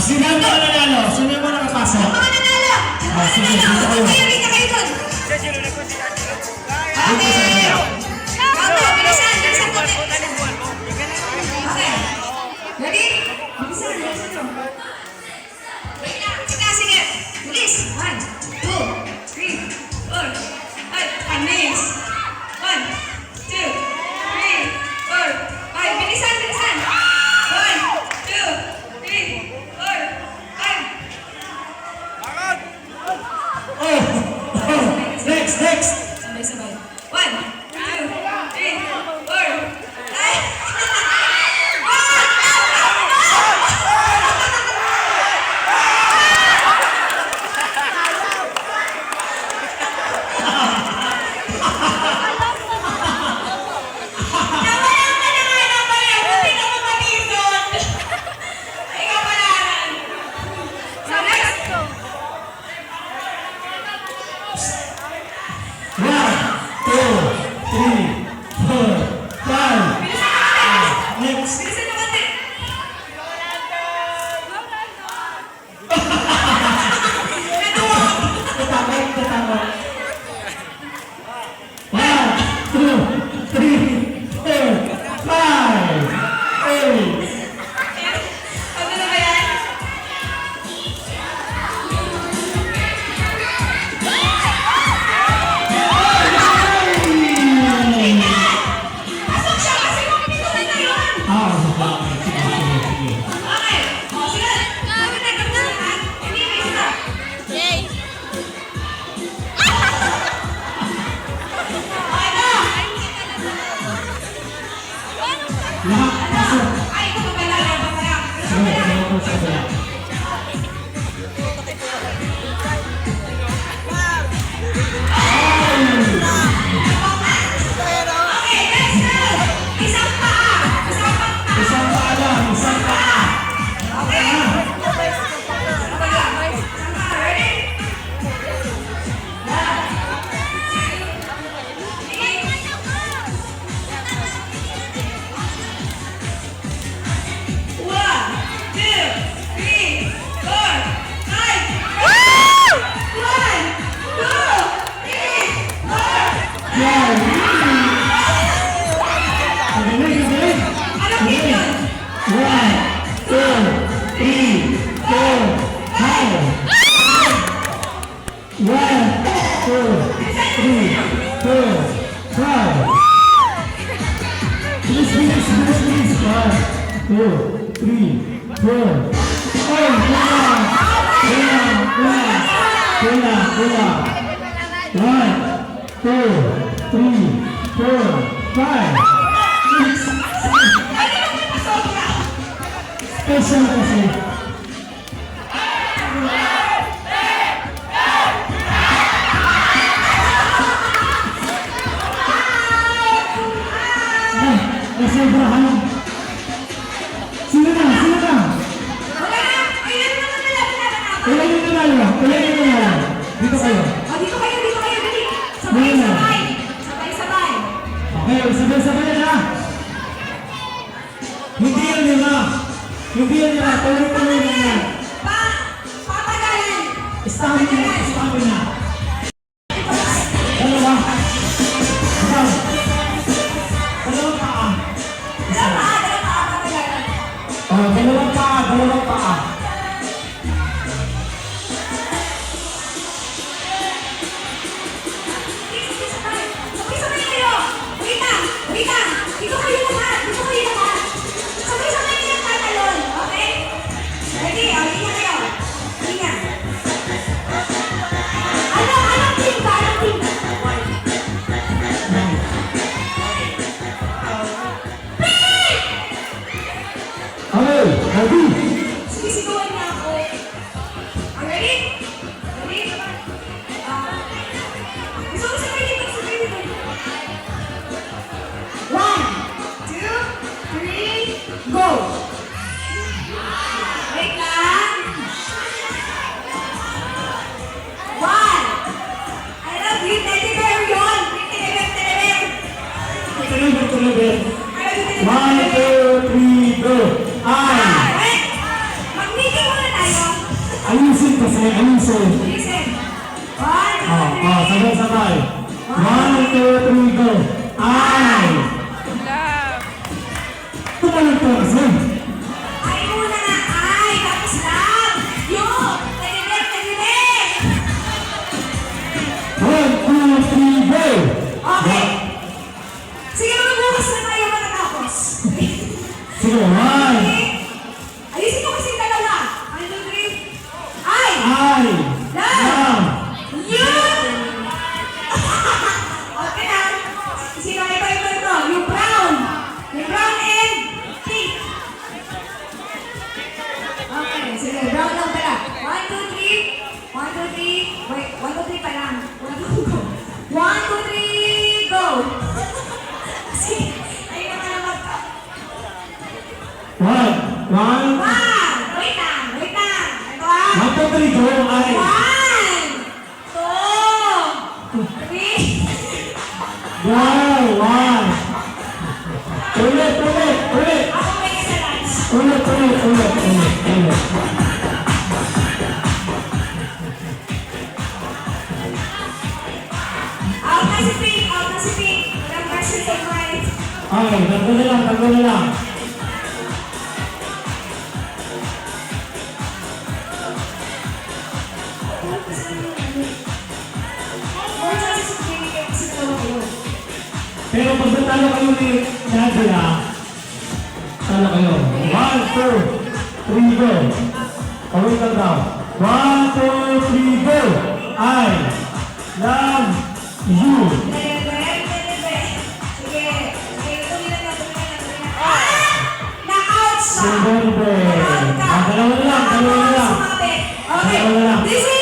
Sino yung mga nanalo? Sino yung mga nakapasok? Ang mga nanalo! Ang Sige, mga nanalo! dito kayo. Dito kayo dun! Dito sa Okay! kanila. Kato, bilisan! Bilisan ko! Okay. Ready? Bilisan, bilisan nyo. Wait lang. Sige, sige. Bilis. 1, 2, 3, 4. Ay, panis. 1, 2, 3, 4, 5. Bilisan, bilisan. 1, 2, 3, 4, 5. Oh! Next, next! Sabay-sabay. 1, 2, 3, 4. Ay! Nawalan ka na nga ng bayan. Hindi ka mo matisod. Ay, kapalaran. So, next. 1, 2, 3, 4, 5. Bilisan mo konti. Next! Bilisan mo konti. Tatawag, tatawag. 1, 2, 3, 4, 5. 8. Ano na ba yan? Pasok siya kasi makikita na yun. Ah, okay. Sige, sige, sige. Okay. O, sige. Bakit na tapos na ha? Hindi, may isa. Yay! Okay na. Lahat, pasok. Ay, ito pa pala. Ito pa pala. Ito Sige, pa pala. sige, ako sa kabila. Okay, next round. Isang paa. Isang paa. Isang paa lang, isang paa. Okay. Isang paa. Isang paa. Ready? One, two, three, four, five. One, two, three, four. Yan. Galing, galing. Anong team yun? 1, 2, 3, 4, 5. 1, 2, 3, 4, 5. Bilis, bilis, bilis, bilis. 1, 2, 3, 4. Oh, kulang. Kulang, kulang. Kulang, kulang. 1, 2, 3, 4, 5. Ano yung napasobra? Special kasi. Ay, nasobrahan. Sino na? Sino na? Wala na. Ayun na pala. Ilan yung nanalo? Ilan yung nanalo? Dito kayo. O, dito kayo, dito kayo. Dali. Sabay-sabay. Sabay-sabay. Okay, sabay-sabay na. Hindi yan nila. Hindi yan nila. Tuloy-tuloy na yan. Papagalan. Stamina, stamina. Dalawa. Isang. Dalawang paa. Isang. Dalawa paa, papagalan. Oh, dalawang paa, dalawang paa. Sabay-sabay kayo. Wait lang. Wait lang. Dito kayo lahat. Dito kayo lahat. Sabay-sabay kayo tatalon. Okay? Ready? O, linya kayo. Linya. Anong team ba? Anong team? Okay, ready? Sige, siguro. Sige, ayusin. Listen. One, two, Oh, three. sabay-sabay. 1, 2, 3, go. Ay! Tumalong po kasi. Ay muna na. Ay, tapos lang. Yung. Tagilit. 1, 2, 3, go. Okay. Sige, magbukas na tayo matatapos. Sige, 1. Ayusin mo kasi yung dalawa. 1, 2, 3. Ay! Ay! Lang! Lang! Yun! Okay na. Sino ay ito? Yung brown. Yung brown and pink. Okay, sige. Brown lang pala. 1, 2, 3. 1, 2, 3. Wait, 1, 2, 3 pa lang. 1, 2, go. 1, 2, 3, go! Sige. Ayun naman ang mag- 1, 1, Wait lang. Ito ah. 1, 2, 3, go. Ay! 1, 2, 3. Wow! 1. Ulit! Ako may kasalanan. Ulit. Out na si Pink. Walang version sa right. Okay, tatlo na lang. More chances of winning kayo kasi dalawa kayo. Pero pag natalo kayo ni Nadia, talo kayo. 1, 2, 3, go. Kawin lang daw. 1, 2, 3, go. I love you. Sige, tuloy na. Na-out siya! Super. Na-out ka! Dalawa na lang. Sumabit. Okay, Dalawa na lang. this is